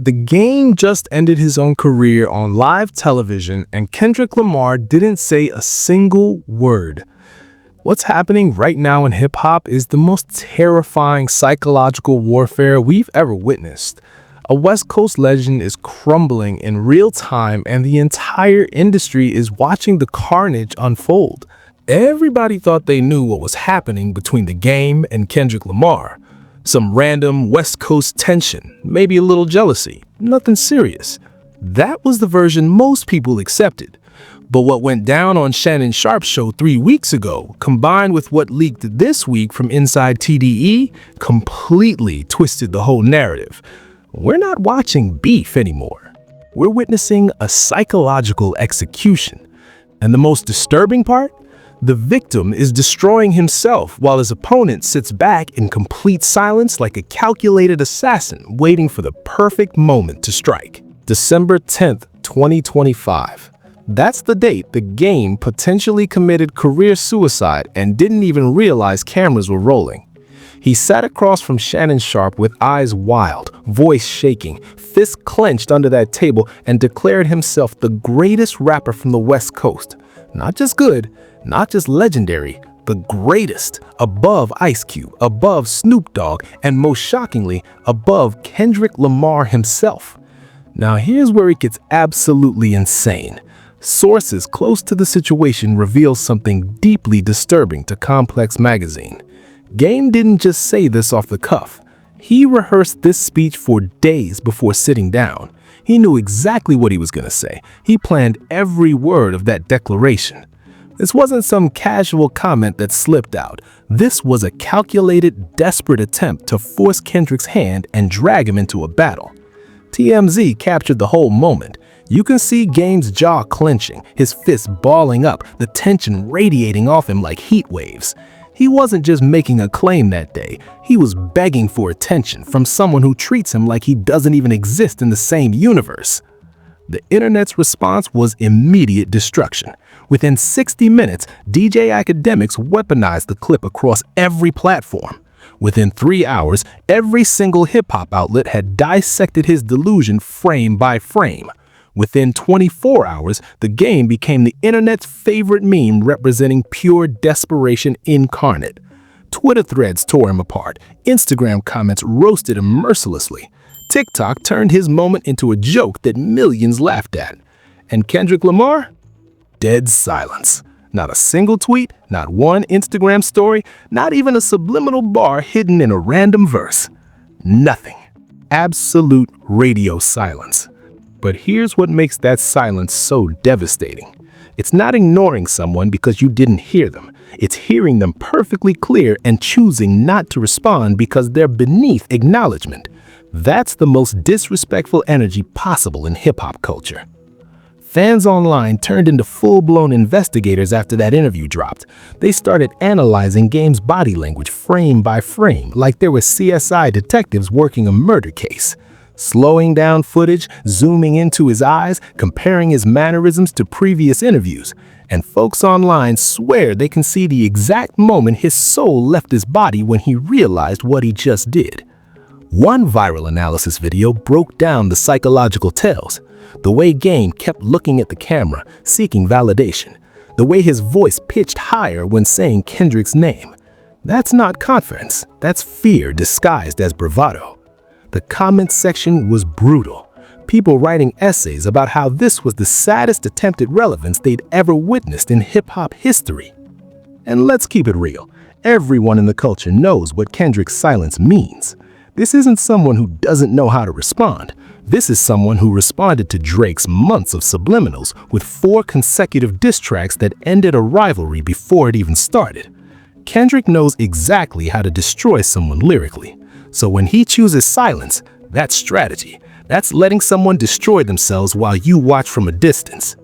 The Game just ended his own career on live television, and Kendrick Lamar didn't say a single word. What's happening right now in hip-hop is the most terrifying psychological warfare we've ever witnessed. A West Coast legend is crumbling in real time, and the entire industry is watching the carnage unfold. Everybody thought they knew what was happening between The Game and Kendrick Lamar. Some random West Coast tension, maybe a little jealousy, nothing serious. That was the version most people accepted. But what went down on Shannon Sharpe's show 3 weeks ago, combined with what leaked this week from inside TDE, completely twisted the whole narrative. We're not watching beef anymore. We're witnessing a psychological execution. And the most disturbing part? The victim is destroying himself while his opponent sits back in complete silence like a calculated assassin waiting for the perfect moment to strike. December 10th, 2025. That's the date The Game potentially committed career suicide and didn't even realize cameras were rolling. He sat across from Shannon Sharpe with eyes wild, voice shaking, fists clenched under that table, and declared himself the greatest rapper from the West Coast. Not just good, not just legendary, the greatest, above Ice Cube, above Snoop Dogg, and most shockingly, above Kendrick Lamar himself. Now here's where it gets absolutely insane. Sources close to the situation reveal something deeply disturbing to Complex magazine. Game didn't just say this off the cuff. He rehearsed this speech for days before sitting down. He knew exactly what he was going to say. He planned every word of that declaration. This wasn't some casual comment that slipped out. This was a calculated, desperate attempt to force Kendrick's hand and drag him into a battle. TMZ captured the whole moment. You can see Game's jaw clenching, his fists balling up, the tension radiating off him like heat waves. He wasn't just making a claim that day, he was begging for attention from someone who treats him like he doesn't even exist in the same universe. The internet's response was immediate destruction. Within 60 minutes, DJ Academics weaponized the clip across every platform. Within 3 hours, every single hip-hop outlet had dissected his delusion frame by frame. Within 24 hours, The Game became the internet's favorite meme representing pure desperation incarnate. Twitter threads tore him apart. Instagram comments roasted him mercilessly. TikTok turned his moment into a joke that millions laughed at. And Kendrick Lamar? Dead silence. Not a single tweet, not one Instagram story, not even a subliminal bar hidden in a random verse. Nothing. Absolute radio silence. But here's what makes that silence so devastating. It's not ignoring someone because you didn't hear them. It's hearing them perfectly clear and choosing not to respond because they're beneath acknowledgement. That's the most disrespectful energy possible in hip-hop culture. Fans online turned into full-blown investigators after that interview dropped. They started analyzing Game's body language frame by frame like there were CSI detectives working a murder case. Slowing down footage, zooming into his eyes, comparing his mannerisms to previous interviews. And folks online swear they can see the exact moment his soul left his body when he realized what he just did. One viral analysis video broke down the psychological tells. The way Game kept looking at the camera, seeking validation. The way his voice pitched higher when saying Kendrick's name. That's not confidence, that's fear disguised as bravado. The comment section was brutal. People writing essays about how this was the saddest attempt at relevance they'd ever witnessed in hip-hop history. And let's keep it real. Everyone in the culture knows what Kendrick's silence means. This isn't someone who doesn't know how to respond. This is someone who responded to Drake's months of subliminals with 4 consecutive diss tracks that ended a rivalry before it even started. Kendrick knows exactly how to destroy someone lyrically. So when he chooses silence, that's strategy. That's letting someone destroy themselves while you watch from a distance.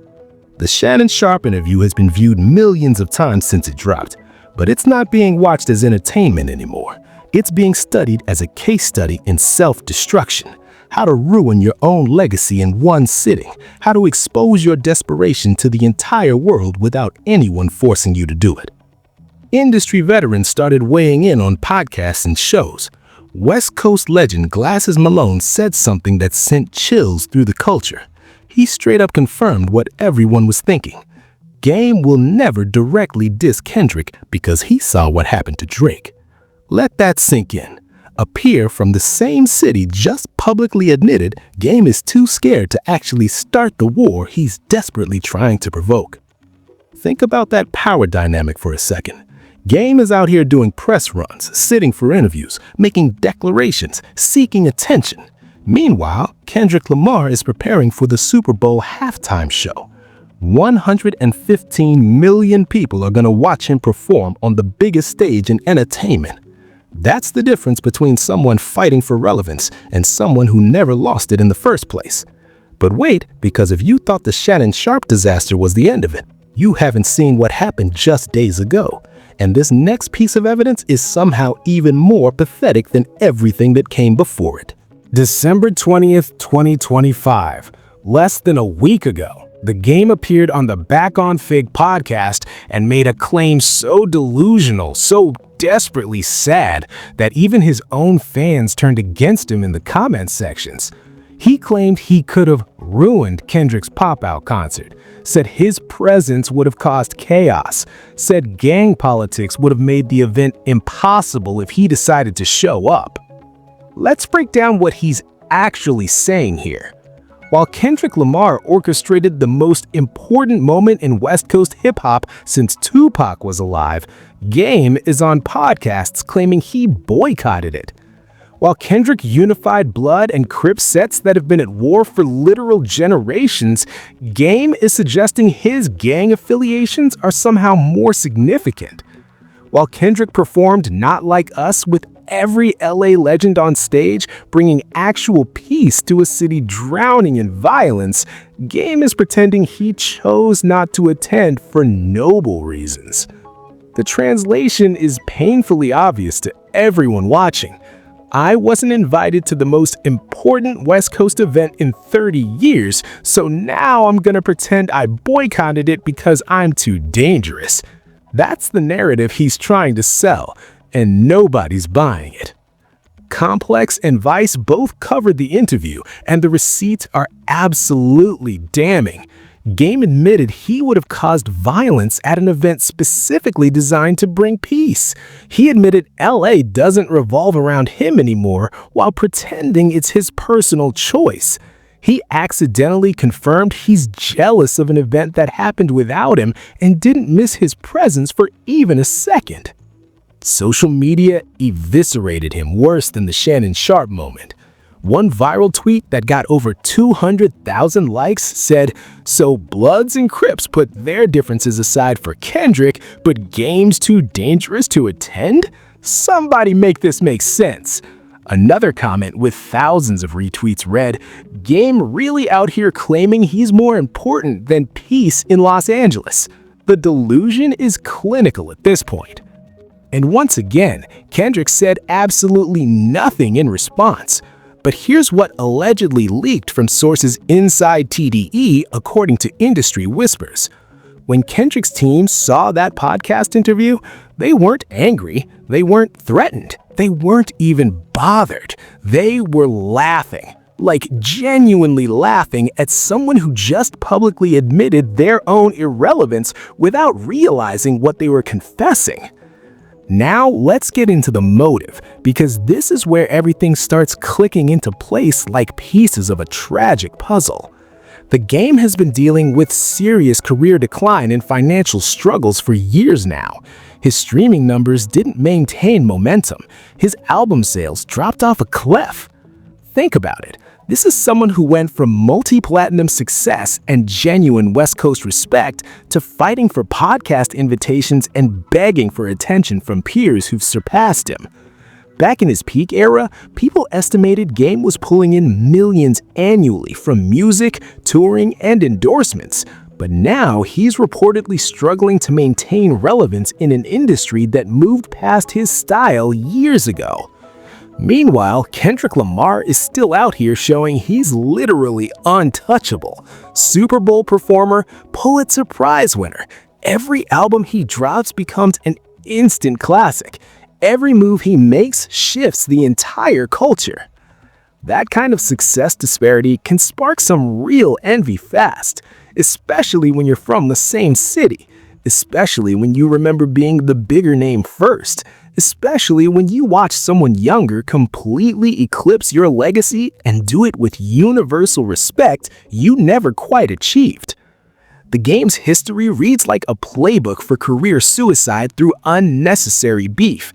The Shannon Sharpe interview has been viewed millions of times since it dropped, but it's not being watched as entertainment anymore. It's being studied as a case study in self-destruction. How to ruin your own legacy in one sitting. How to expose your desperation to the entire world without anyone forcing you to do it. Industry veterans started weighing in on podcasts and shows. West Coast legend Glasses Malone said something that sent chills through the culture. He straight up confirmed what everyone was thinking. Game will never directly diss Kendrick because he saw what happened to Drake. Let that sink in. A peer from the same city just publicly admitted Game is too scared to actually start the war he's desperately trying to provoke. Think about that power dynamic for a second. Game is out here doing press runs, sitting for interviews, making declarations, seeking attention. Meanwhile, Kendrick Lamar is preparing for the Super Bowl halftime show. 115 million people are going to watch him perform on the biggest stage in entertainment. That's the difference between someone fighting for relevance and someone who never lost it in the first place. But wait, because if you thought the Shannon Sharpe disaster was the end of it, you haven't seen what happened just days ago. And this next piece of evidence is somehow even more pathetic than everything that came before it. December 20th, 2025. Less than a week ago, the Game appeared on the Back on Fig podcast and made a claim so delusional, so desperately sad, that even his own fans turned against him in the comment sections. He claimed he could have ruined Kendrick's pop-out concert, said his presence would have caused chaos, said gang politics would have made the event impossible if he decided to show up. Let's break down what he's actually saying here. While Kendrick Lamar orchestrated the most important moment in West Coast hip-hop since Tupac was alive, Game is on podcasts claiming he boycotted it. While Kendrick unified Blood and Crip sets that have been at war for literal generations, Game is suggesting his gang affiliations are somehow more significant. While Kendrick performed Not Like Us with every LA legend on stage, bringing actual peace to a city drowning in violence, Game is pretending he chose not to attend for noble reasons. The translation is painfully obvious to everyone watching. I wasn't invited to the most important West Coast event in 30 years, so now I'm gonna pretend I boycotted it because I'm too dangerous. That's the narrative he's trying to sell, and nobody's buying it. Complex and Vice both covered the interview, and the receipts are absolutely damning. Game admitted he would have caused violence at an event specifically designed to bring peace. He admitted LA doesn't revolve around him anymore while pretending it's his personal choice. He accidentally confirmed he's jealous of an event that happened without him and didn't miss his presence for even a second. Social media eviscerated him worse than the Shannon Sharpe moment. One viral tweet that got over 200,000 likes said, "So Bloods and Crips put their differences aside for Kendrick, but Game's too dangerous to attend? Somebody make this make sense." Another comment with thousands of retweets read, "Game really out here claiming he's more important than peace in Los Angeles." The delusion is clinical at this point. And once again, Kendrick said absolutely nothing in response. But here's what allegedly leaked from sources inside TDE according to industry whispers. When Kendrick's team saw that podcast interview, they weren't angry, they weren't threatened, they weren't even bothered. They were laughing, like genuinely laughing at someone who just publicly admitted their own irrelevance without realizing what they were confessing. Now let's get into the motive, because this is where everything starts clicking into place like pieces of a tragic puzzle. The Game has been dealing with serious career decline and financial struggles for years now. His streaming numbers didn't maintain momentum. His album sales dropped off a cliff. Think about it. This is someone who went from multi-platinum success and genuine West Coast respect to fighting for podcast invitations and begging for attention from peers who've surpassed him. Back in his peak era, people estimated Game was pulling in millions annually from music, touring, and endorsements. But now he's reportedly struggling to maintain relevance in an industry that moved past his style years ago. Meanwhile, Kendrick Lamar is still out here showing he's literally untouchable. Super Bowl performer, Pulitzer Prize winner. Every album he drops becomes an instant classic. Every move he makes shifts the entire culture. That kind of success disparity can spark some real envy fast, especially when you're from the same city, especially when you remember being the bigger name first, especially when you watch someone younger completely eclipse your legacy and do it with universal respect you never quite achieved. The game's history reads like a playbook for career suicide through unnecessary beef.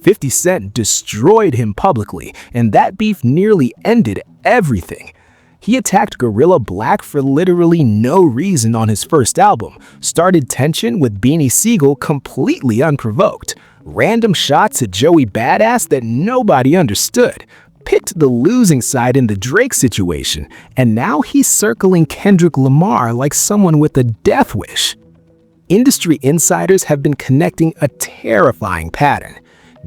50 Cent destroyed him publicly, and that beef nearly ended everything. He attacked Gorilla Black for literally no reason on his first album, started tension with Beanie Sigel completely unprovoked, random shots at Joey Badass that nobody understood, picked the losing side in the Drake situation, and now he's circling Kendrick Lamar like someone with a death wish. Industry insiders have been connecting a terrifying pattern.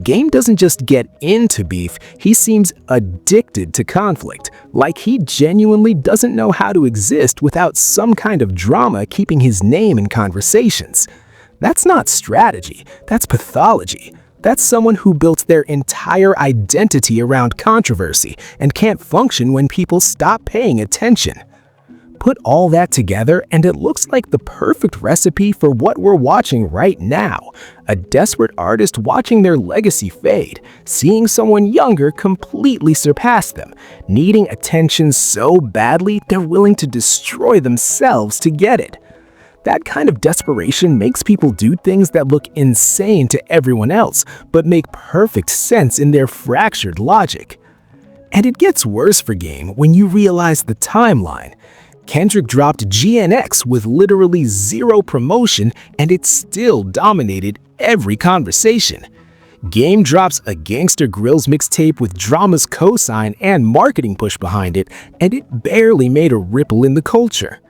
Game doesn't just get into beef, he seems addicted to conflict, like he genuinely doesn't know how to exist without some kind of drama keeping his name in conversations. That's not strategy, that's pathology. That's someone who built their entire identity around controversy and can't function when people stop paying attention. Put all that together and it looks like the perfect recipe for what we're watching right now. A desperate artist watching their legacy fade, seeing someone younger completely surpass them, needing attention so badly they're willing to destroy themselves to get it. That kind of desperation makes people do things that look insane to everyone else, but make perfect sense in their fractured logic. And it gets worse for Game when you realize the timeline. Kendrick dropped GNX with literally zero promotion and it still dominated every conversation. Game drops a Gangsta Grillz mixtape with Drama's cosign and marketing push behind it, and it barely made a ripple in the culture.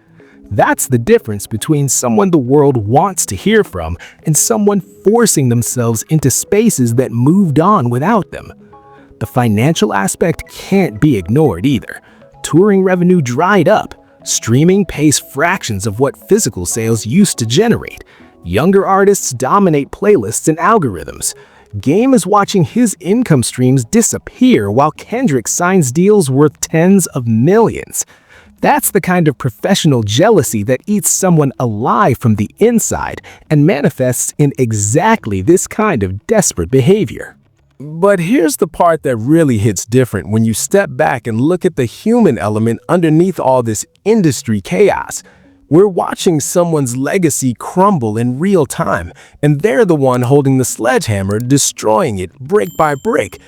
That's the difference between someone the world wants to hear from and someone forcing themselves into spaces that moved on without them. The financial aspect can't be ignored either. Touring revenue dried up. Streaming pays fractions of what physical sales used to generate. Younger artists dominate playlists and algorithms. Game is watching his income streams disappear while Kendrick signs deals worth tens of millions. That's the kind of professional jealousy that eats someone alive from the inside and manifests in exactly this kind of desperate behavior. But here's the part that really hits different when you step back and look at the human element underneath all this industry chaos. We're watching someone's legacy crumble in real time, and they're the one holding the sledgehammer, destroying it brick by brick.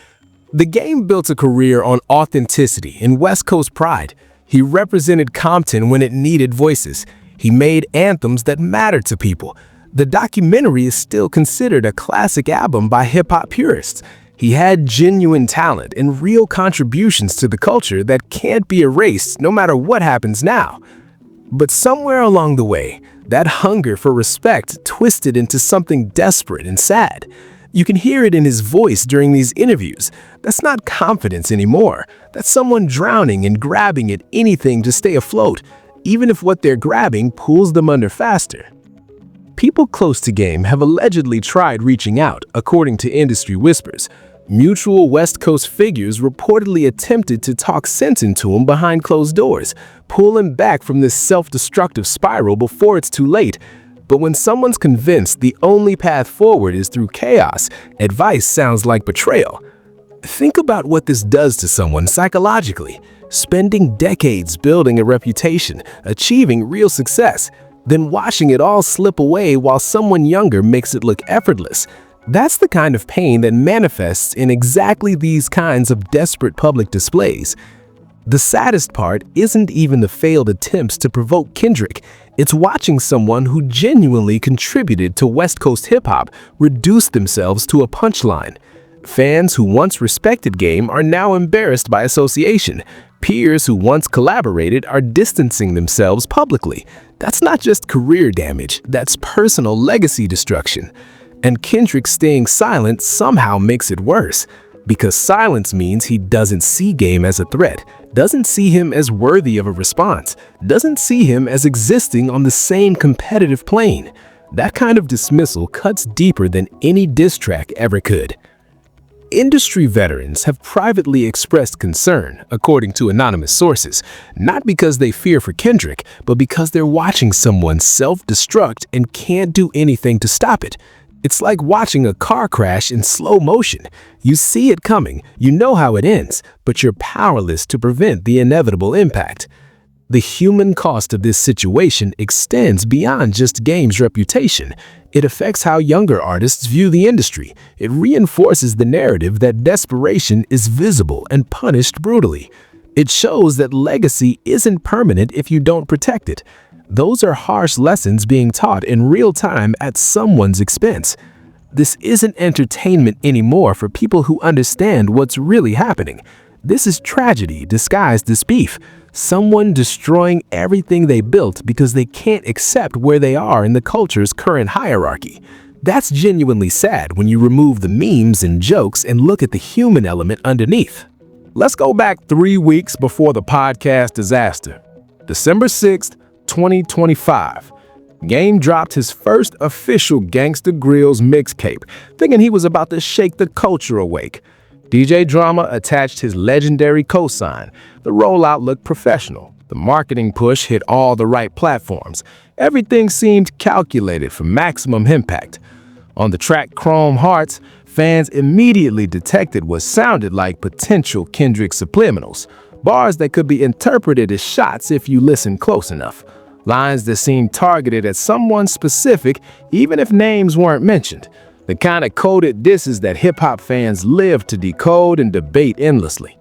The Game built a career on authenticity and West Coast pride. He represented Compton when it needed voices. He made anthems that mattered to people. The documentary is still considered a classic album by hip-hop purists. He had genuine talent and real contributions to the culture that can't be erased no matter what happens now. But somewhere along the way, that hunger for respect twisted into something desperate and sad. You can hear it in his voice during these interviews. That's not confidence anymore. That's someone drowning and grabbing at anything to stay afloat, even if what they're grabbing pulls them under faster. People close to Game have allegedly tried reaching out, according to industry whispers. Mutual West Coast figures reportedly attempted to talk sense into him behind closed doors, pull him back from this self-destructive spiral before it's too late. But when someone's convinced the only path forward is through chaos, advice sounds like betrayal. Think about what this does to someone psychologically. Spending decades building a reputation, achieving real success, then watching it all slip away while someone younger makes it look effortless. That's the kind of pain that manifests in exactly these kinds of desperate public displays. The saddest part isn't even the failed attempts to provoke Kendrick. It's watching someone who genuinely contributed to West Coast hip-hop reduce themselves to a punchline. Fans who once respected Game are now embarrassed by association. Peers who once collaborated are distancing themselves publicly. That's not just career damage, that's personal legacy destruction. And Kendrick staying silent somehow makes it worse, because silence means he doesn't see Game as a threat, doesn't see him as worthy of a response, doesn't see him as existing on the same competitive plane. That kind of dismissal cuts deeper than any diss track ever could. Industry veterans have privately expressed concern, according to anonymous sources, not because they fear for Kendrick, but because they're watching someone self-destruct and can't do anything to stop it. It's like watching a car crash in slow motion. You see it coming, you know how it ends, but you're powerless to prevent the inevitable impact. The human cost of this situation extends beyond just Game's reputation. It affects how younger artists view the industry. It reinforces the narrative that desperation is visible and punished brutally. It shows that legacy isn't permanent if you don't protect it. Those are harsh lessons being taught in real time at someone's expense. This isn't entertainment anymore for people who understand what's really happening. This is tragedy disguised as beef. Someone destroying everything they built because they can't accept where they are in the culture's current hierarchy. That's genuinely sad when you remove the memes and jokes and look at the human element underneath. Let's go back 3 weeks before the podcast disaster. December 6th, 2025. Game dropped his first official Gangsta Grillz mixtape, thinking he was about to shake the culture awake. DJ Drama attached his legendary cosign. The rollout looked professional. The marketing push hit all the right platforms. Everything seemed calculated for maximum impact. On the track Chrome Hearts, fans immediately detected what sounded like potential Kendrick subliminals, bars that could be interpreted as shots if you listen close enough, lines that seemed targeted at someone specific even if names weren't mentioned. The kind of coded disses that hip-hop fans live to decode and debate endlessly.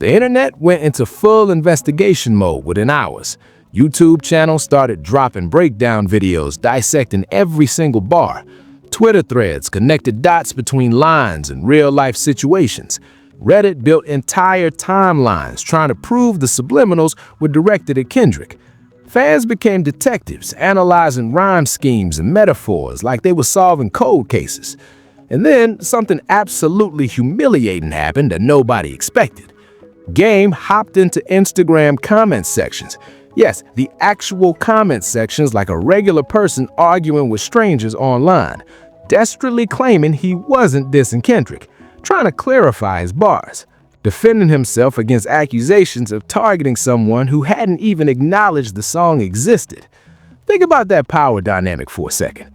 The internet went into full investigation mode within hours. YouTube channels started dropping breakdown videos dissecting every single bar. Twitter threads connected dots between lines and real-life situations. Reddit built entire timelines trying to prove the subliminals were directed at Kendrick. Fans became detectives, analyzing rhyme schemes and metaphors like they were solving cold cases. And then something absolutely humiliating happened that nobody expected. Game hopped into Instagram comment sections. Yes, the actual comment sections like a regular person arguing with strangers online, desperately claiming he wasn't dissing Kendrick, trying to clarify his bars, defending himself against accusations of targeting someone who hadn't even acknowledged the song existed. Think about that power dynamic for a second.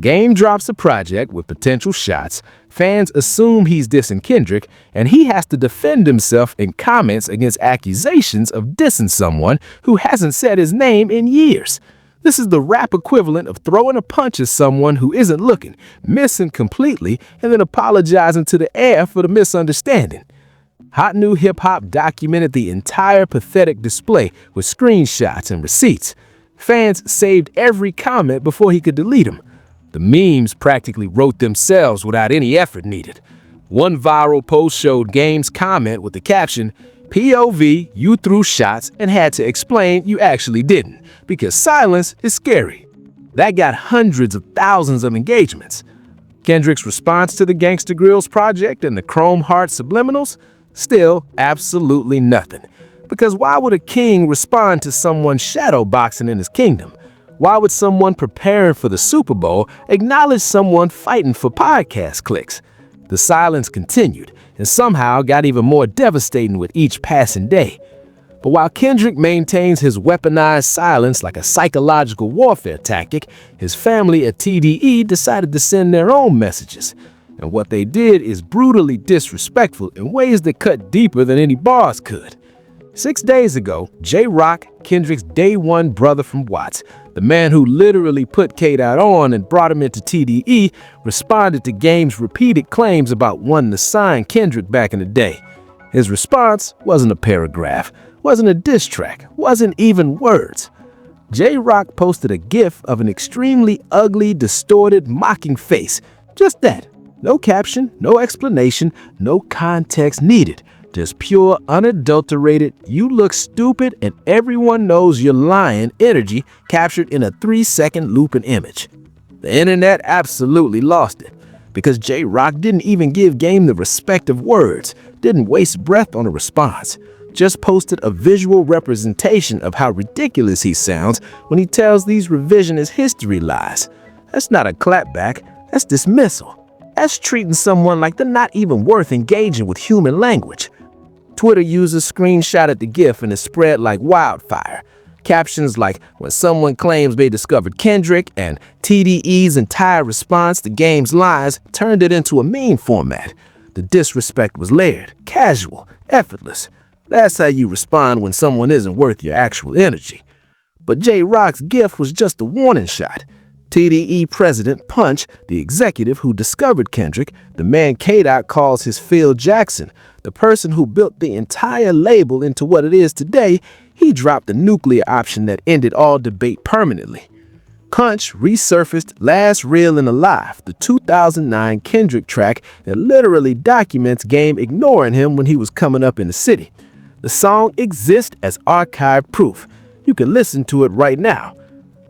Game drops a project with potential shots, fans assume he's dissing Kendrick, and he has to defend himself in comments against accusations of dissing someone who hasn't said his name in years. This is the rap equivalent of throwing a punch at someone who isn't looking, missing completely, and then apologizing to the air for the misunderstanding. Hot New Hip Hop documented the entire pathetic display with screenshots and receipts. Fans saved every comment before he could delete them. The memes practically wrote themselves without any effort needed. One viral post showed Game's comment with the caption, "POV, you threw shots and had to explain you actually didn't, because silence is scary." That got hundreds of thousands of engagements. Kendrick's response to the Gangsta Grillz project and the Chrome Heart subliminals? Still, absolutely nothing. Because why would a king respond to someone shadowboxing in his kingdom? Why would someone preparing for the Super Bowl acknowledge someone fighting for podcast clicks? The silence continued, and somehow got even more devastating with each passing day. But while Kendrick maintains his weaponized silence like a psychological warfare tactic, his family at TDE decided to send their own messages. And what they did is brutally disrespectful in ways that cut deeper than any bars could. 6 days ago, J-Rock, Kendrick's day one brother from Watts, the man who literally put K-Dot on and brought him into TDE, responded to Game's repeated claims about wanting to sign Kendrick back in the day. His response wasn't a paragraph, wasn't a diss track, wasn't even words. J-Rock posted a gif of an extremely ugly, distorted, mocking face. Just that. No caption, no explanation, no context needed. Just pure, unadulterated, you look stupid and everyone knows you're lying energy captured in a 3-second looping image. The internet absolutely lost it, because J-Rock didn't even give Game the respect of words, didn't waste breath on a response, just posted a visual representation of how ridiculous he sounds when he tells these revisionist history lies. That's not a clapback, that's dismissal. That's treating someone like they're not even worth engaging with human language. Twitter users screenshotted the GIF and it spread like wildfire. Captions like, when someone claims they discovered Kendrick, and TDE's entire response to Game's lies turned it into a meme format. The disrespect was layered, casual, effortless. That's how you respond when someone isn't worth your actual energy. But J-Rock's GIF was just a warning shot. TDE president Punch, the executive who discovered Kendrick, the man K-Dot calls his Phil Jackson, the person who built the entire label into what it is today, he dropped the nuclear option that ended all debate permanently. Punch resurfaced Last Real and Alive, the 2009 Kendrick track that literally documents Game ignoring him when he was coming up in the city. The song exists as archive proof. You can listen to it right now.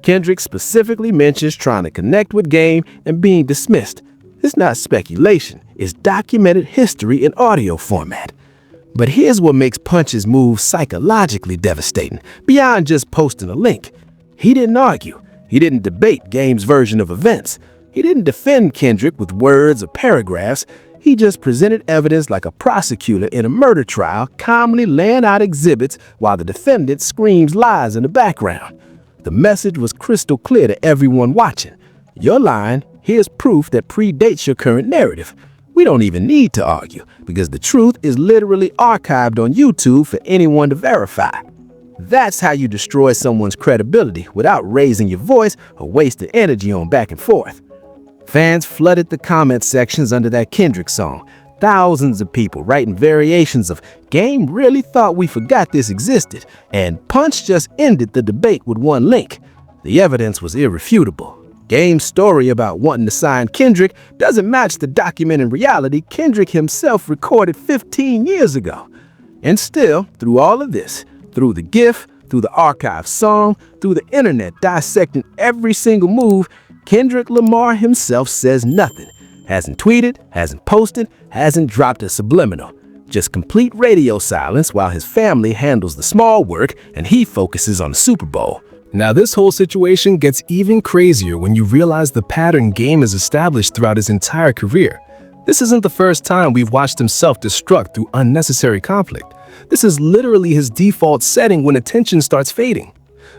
Kendrick specifically mentions trying to connect with Game and being dismissed. It's not speculation, it's documented history in audio format. But here's what makes Punch's move psychologically devastating, beyond just posting a link. He didn't argue. He didn't debate Game's version of events. He didn't defend Kendrick with words or paragraphs. He just presented evidence like a prosecutor in a murder trial, calmly laying out exhibits while the defendant screams lies in the background. The message was crystal clear to everyone watching. You're lying. Here's proof that predates your current narrative. We don't even need to argue, because the truth is literally archived on YouTube for anyone to verify. That's how you destroy someone's credibility without raising your voice or wasting energy on back and forth. Fans flooded the comment sections under that Kendrick song. Thousands of people writing variations of "Game really thought we forgot this existed," and "Punch just ended the debate with one link." The evidence was irrefutable. Game's story about wanting to sign Kendrick doesn't match the documented reality Kendrick himself recorded 15 years ago. And still, through all of this, through the GIF, through the archive song, through the internet dissecting every single move, Kendrick Lamar himself says nothing. Hasn't tweeted, hasn't posted, hasn't dropped a subliminal. Just complete radio silence while his family handles the small work and he focuses on the Super Bowl. Now this whole situation gets even crazier when you realize the pattern Game has established throughout his entire career. This isn't the first time we've watched him self-destruct through unnecessary conflict. This is literally his default setting when attention starts fading.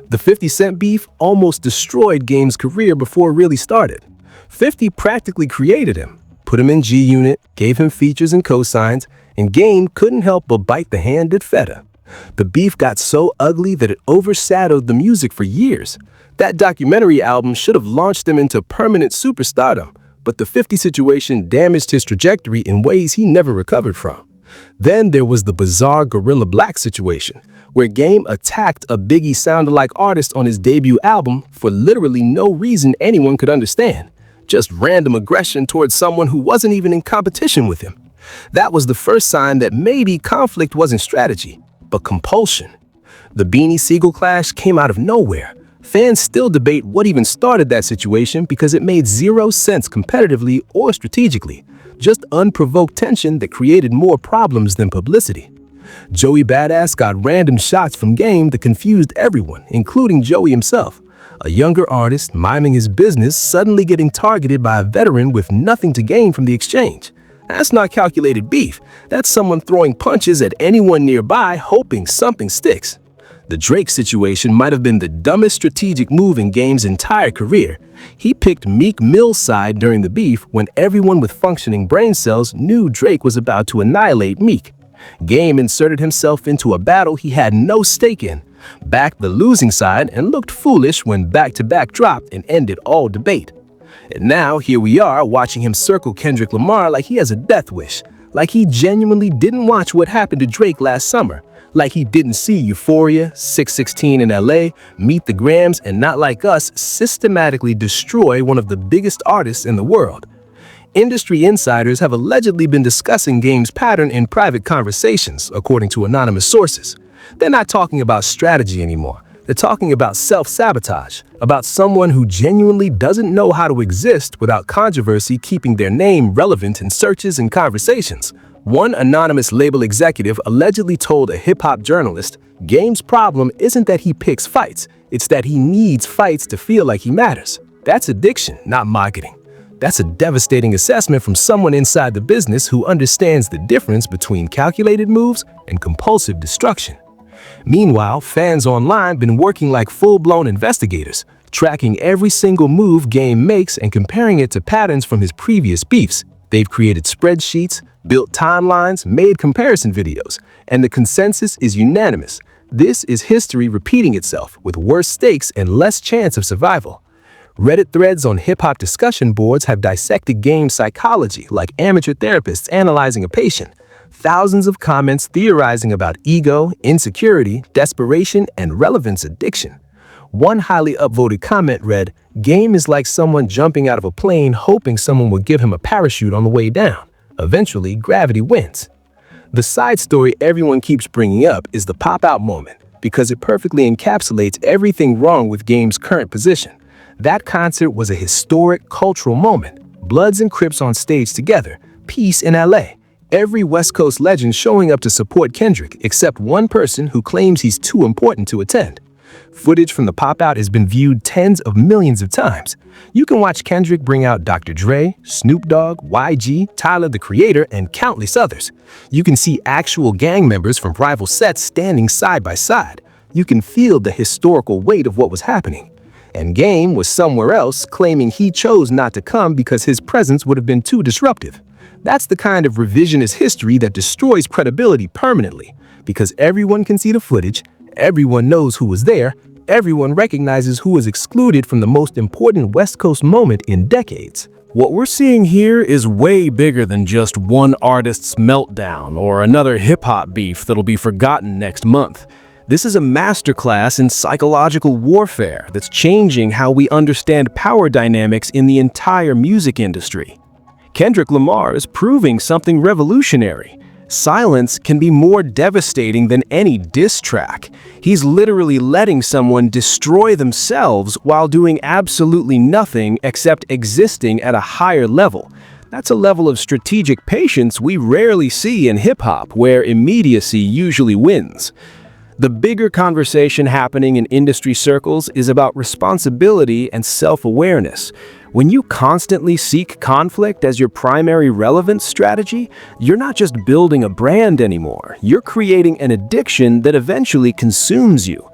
The 50 Cent beef almost destroyed Game's career before it really started. 50 practically created him, put him in G-Unit, gave him features and cosigns, and Game couldn't help but bite the hand that fed her. The beef got so ugly that it overshadowed the music for years. That documentary album should have launched him into permanent superstardom, but the 50 situation damaged his trajectory in ways he never recovered from. Then there was the bizarre Gorilla Black situation, where Game attacked a Biggie sound-alike artist on his debut album for literally no reason anyone could understand. Just random aggression towards someone who wasn't even in competition with him. That was the first sign that maybe conflict wasn't strategy, but compulsion. The Beanie Siegel clash came out of nowhere. Fans still debate what even started that situation because it made zero sense competitively or strategically. Just unprovoked tension that created more problems than publicity. Joey Badass got random shots from Game that confused everyone, including Joey himself. A younger artist miming his business suddenly getting targeted by a veteran with nothing to gain from the exchange. That's not calculated beef. That's someone throwing punches at anyone nearby hoping something sticks. The Drake situation might have been the dumbest strategic move in Game's entire career. He picked Meek Mill's side during the beef when everyone with functioning brain cells knew Drake was about to annihilate Meek. Game inserted himself into a battle he had no stake in, backed the losing side, and looked foolish when back-to-back dropped and ended all debate. And now here we are watching him circle Kendrick Lamar like he has a death wish, like he genuinely didn't watch what happened to Drake last summer, like he didn't see Euphoria, 616 in LA, Meet the Grams, and Not Like Us systematically destroy one of the biggest artists in the world. Industry insiders have allegedly been discussing Game's pattern in private conversations, according to anonymous sources. They're not talking about strategy anymore. They're talking about self-sabotage, about someone who genuinely doesn't know how to exist without controversy keeping their name relevant in searches and conversations. One anonymous label executive allegedly told a hip-hop journalist, Game's problem isn't that he picks fights, it's that he needs fights to feel like he matters. That's addiction, not marketing. That's a devastating assessment from someone inside the business who understands the difference between calculated moves and compulsive destruction. Meanwhile, fans online been working like full-blown investigators, tracking every single move Game makes and comparing it to patterns from his previous beefs. They've created spreadsheets, built timelines, made comparison videos, and the consensus is unanimous. This is history repeating itself with worse stakes and less chance of survival. Reddit threads on hip-hop discussion boards have dissected Game psychology like amateur therapists analyzing a patient. Thousands of comments theorizing about ego, insecurity, desperation, and relevance addiction. One highly upvoted comment read, "Game is like someone jumping out of a plane hoping someone would give him a parachute on the way down. Eventually, gravity wins." The side story everyone keeps bringing up is the pop-out moment, because it perfectly encapsulates everything wrong with Game's current position. That concert was a historic cultural moment. Bloods and Crips on stage together, peace in LA. Every West Coast legend showing up to support Kendrick, except one person who claims he's too important to attend. Footage from the pop-out has been viewed tens of millions of times. You can watch Kendrick bring out Dr. Dre, Snoop Dogg, YG, Tyler the Creator, and countless others. You can see actual gang members from rival sets standing side by side. You can feel the historical weight of what was happening. And Game was somewhere else, claiming he chose not to come because his presence would have been too disruptive. That's the kind of revisionist history that destroys credibility permanently, because everyone can see the footage, everyone knows who was there, everyone recognizes who was excluded from the most important West Coast moment in decades. What we're seeing here is way bigger than just one artist's meltdown or another hip-hop beef that'll be forgotten next month. This is a masterclass in psychological warfare that's changing how we understand power dynamics in the entire music industry. Kendrick Lamar is proving something revolutionary. Silence can be more devastating than any diss track. He's literally letting someone destroy themselves while doing absolutely nothing except existing at a higher level. That's a level of strategic patience we rarely see in hip-hop, where immediacy usually wins. The bigger conversation happening in industry circles is about responsibility and self-awareness. When you constantly seek conflict as your primary relevance strategy, you're not just building a brand anymore. You're creating an addiction that eventually consumes you.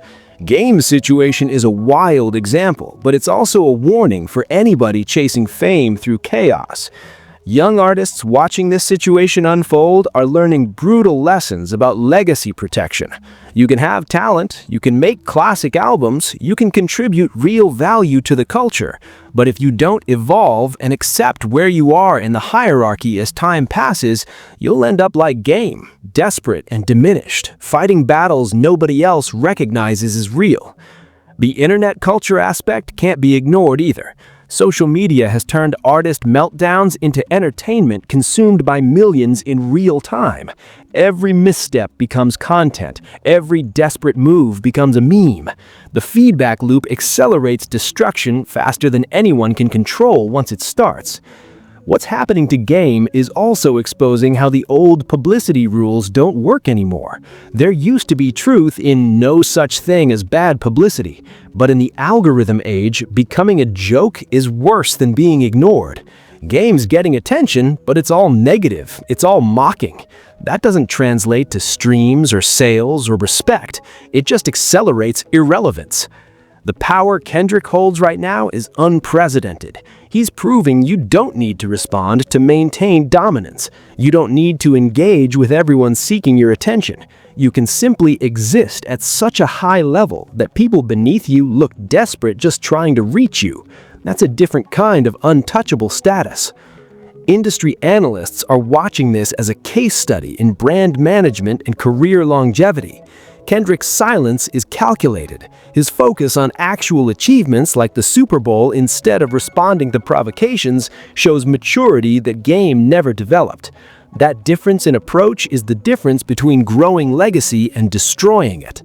Game's situation is a wild example, but it's also a warning for anybody chasing fame through chaos. Young artists watching this situation unfold are learning brutal lessons about legacy protection. You can have talent, you can make classic albums, you can contribute real value to the culture, but if you don't evolve and accept where you are in the hierarchy as time passes, you'll end up like Game, desperate and diminished, fighting battles nobody else recognizes as real. The internet culture aspect can't be ignored either. Social media has turned artist meltdowns into entertainment consumed by millions in real time. Every misstep becomes content. Every desperate move becomes a meme. The feedback loop accelerates destruction faster than anyone can control once it starts. What's happening to Game is also exposing how the old publicity rules don't work anymore. There used to be truth in no such thing as bad publicity, but in the algorithm age, becoming a joke is worse than being ignored. Game's getting attention, but it's all negative, it's all mocking. That doesn't translate to streams or sales or respect, it just accelerates irrelevance. The power Kendrick holds right now is unprecedented. He's proving you don't need to respond to maintain dominance. You don't need to engage with everyone seeking your attention. You can simply exist at such a high level that people beneath you look desperate just trying to reach you. That's a different kind of untouchable status. Industry analysts are watching this as a case study in brand management and career longevity. Kendrick's silence is calculated. His focus on actual achievements like the Super Bowl instead of responding to provocations shows maturity that Game never developed. That difference in approach is the difference between growing legacy and destroying it.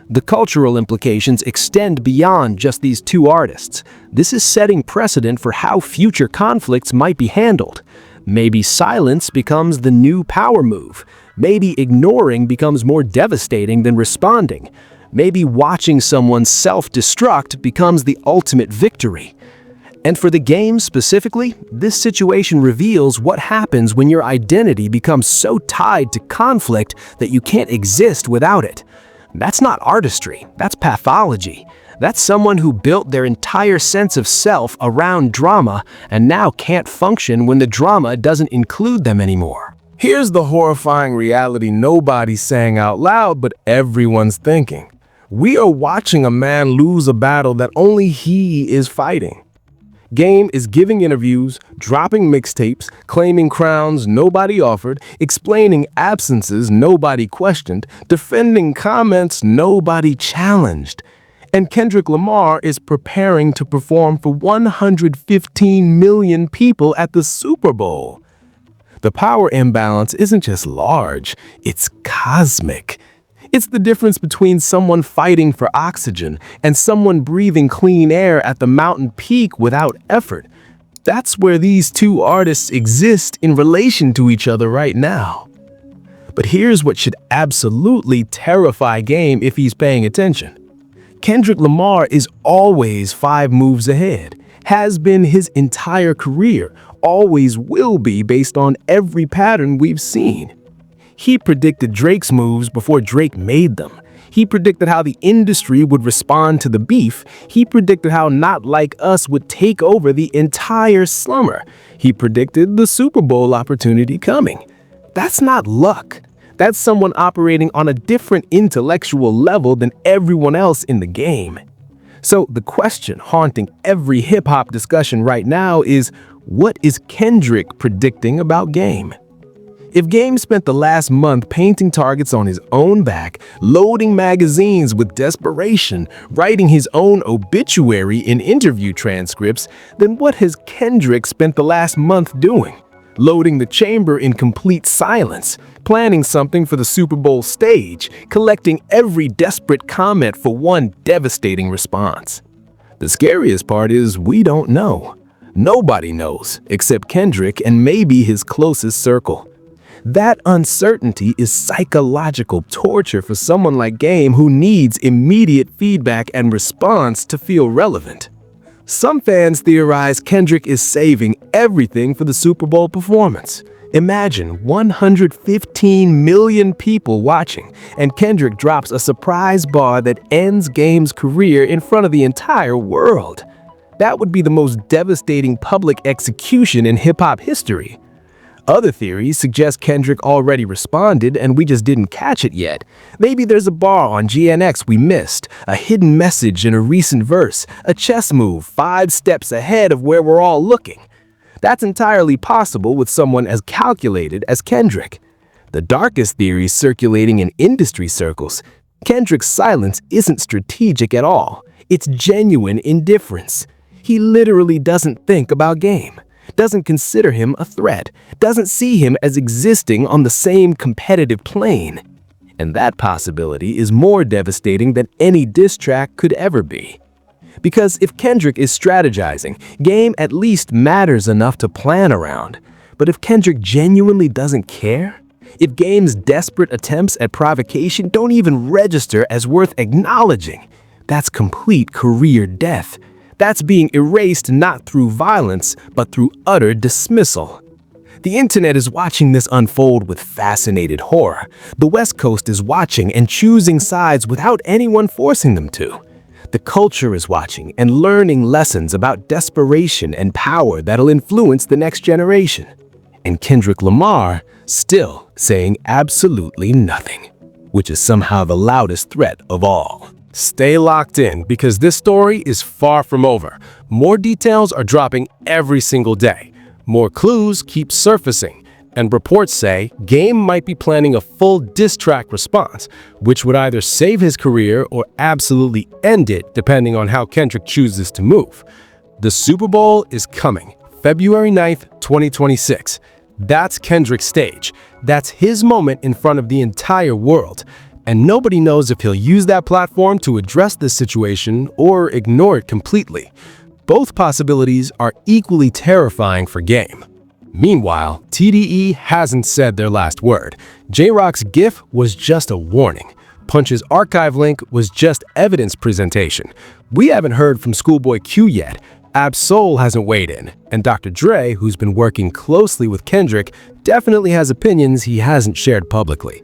The cultural implications extend beyond just these two artists. This is setting precedent for how future conflicts might be handled. Maybe silence becomes the new power move. Maybe ignoring becomes more devastating than responding. Maybe watching someone self-destruct becomes the ultimate victory. And for the game specifically, this situation reveals what happens when your identity becomes so tied to conflict that you can't exist without it. That's not artistry, that's pathology. That's someone who built their entire sense of self around drama and now can't function when the drama doesn't include them anymore. Here's the horrifying reality nobody's saying out loud, but everyone's thinking. We are watching a man lose a battle that only he is fighting. Game is giving interviews, dropping mixtapes, claiming crowns nobody offered, explaining absences nobody questioned, defending comments nobody challenged. And Kendrick Lamar is preparing to perform for 115 million people at the Super Bowl. The power imbalance isn't just large, it's cosmic. It's the difference between someone fighting for oxygen and someone breathing clean air at the mountain peak without effort. That's where these two artists exist in relation to each other right now. But here's what should absolutely terrify Game if he's paying attention. Kendrick Lamar is always 5 moves ahead, has been his entire career, always will be based on every pattern we've seen. He predicted Drake's moves before Drake made them. He predicted how the industry would respond to the beef. He predicted how NotLikeUs would take over the entire summer. He predicted the Super Bowl opportunity coming. That's not luck. That's someone operating on a different intellectual level than everyone else in the game. So the question haunting every hip-hop discussion right now is, what is Kendrick predicting about Game? If Game spent the last month painting targets on his own back, loading magazines with desperation, writing his own obituary in interview transcripts, then what has Kendrick spent the last month doing? Loading the chamber in complete silence, planning something for the Super Bowl stage, collecting every desperate comment for one devastating response. The scariest part is we don't know. Nobody knows, except Kendrick and maybe his closest circle. That uncertainty is psychological torture for someone like Game who needs immediate feedback and response to feel relevant. Some fans theorize Kendrick is saving everything for the Super Bowl performance. Imagine 115 million people watching, and Kendrick drops a surprise bar that ends Game's career in front of the entire world. That would be the most devastating public execution in hip-hop history. Other theories suggest Kendrick already responded and we just didn't catch it yet. Maybe there's a bar on GNX we missed, a hidden message in a recent verse, a chess move 5 steps ahead of where we're all looking. That's entirely possible with someone as calculated as Kendrick. The darkest theory circulating in industry circles, Kendrick's silence isn't strategic at all. It's genuine indifference. He literally doesn't think about Game, doesn't consider him a threat, doesn't see him as existing on the same competitive plane. And that possibility is more devastating than any diss track could ever be. Because if Kendrick is strategizing, Game at least matters enough to plan around. But if Kendrick genuinely doesn't care, if Game's desperate attempts at provocation don't even register as worth acknowledging, that's complete career death. That's being erased not through violence, but through utter dismissal. The internet is watching this unfold with fascinated horror. The West Coast is watching and choosing sides without anyone forcing them to. The culture is watching and learning lessons about desperation and power that'll influence the next generation. And Kendrick Lamar still saying absolutely nothing, which is somehow the loudest threat of all. Stay locked in because this story is far from over. More details are dropping every single day. More clues keep surfacing. And reports say Game might be planning a full diss track response, which would either save his career or absolutely end it depending on how Kendrick chooses to move. The Super Bowl is coming, February 9th, 2026. That's Kendrick's stage. That's his moment in front of the entire world. And nobody knows if he'll use that platform to address this situation or ignore it completely. Both possibilities are equally terrifying for Game. Meanwhile, TDE hasn't said their last word. J-Rock's GIF was just a warning. Punch's archive link was just evidence presentation. We haven't heard from Schoolboy Q yet. Ab-Soul hasn't weighed in, and Dr. Dre, who's been working closely with Kendrick, definitely has opinions he hasn't shared publicly.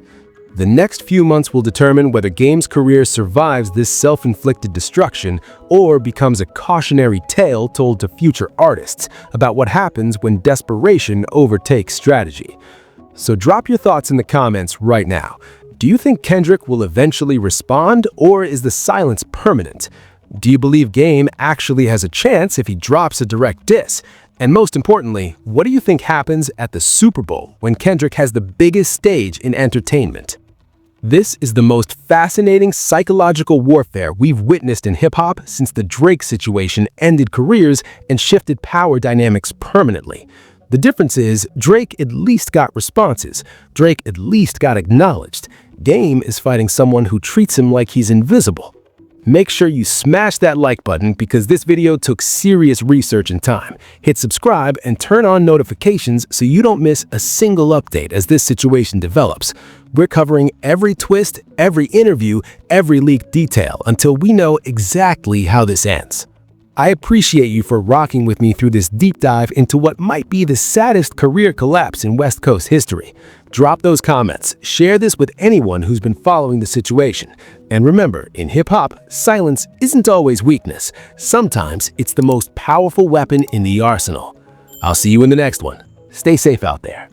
The next few months will determine whether Game's career survives this self-inflicted destruction or becomes a cautionary tale told to future artists about what happens when desperation overtakes strategy. So drop your thoughts in the comments right now. Do you think Kendrick will eventually respond, or is the silence permanent? Do you believe Game actually has a chance if he drops a direct diss? And most importantly, what do you think happens at the Super Bowl when Kendrick has the biggest stage in entertainment? This is the most fascinating psychological warfare we've witnessed in hip-hop since the Drake situation ended careers and shifted power dynamics permanently. The difference is, Drake at least got responses. Drake at least got acknowledged. Game is fighting someone who treats him like he's invisible. Make sure you smash that like button because this video took serious research and time. Hit subscribe and turn on notifications so you don't miss a single update as this situation develops. We're covering every twist, every interview, every leaked detail until we know exactly how this ends. I appreciate you for rocking with me through this deep dive into what might be the saddest career collapse in West Coast history. Drop those comments, share this with anyone who's been following the situation. And remember, in hip-hop, silence isn't always weakness. Sometimes it's the most powerful weapon in the arsenal. I'll see you in the next one. Stay safe out there.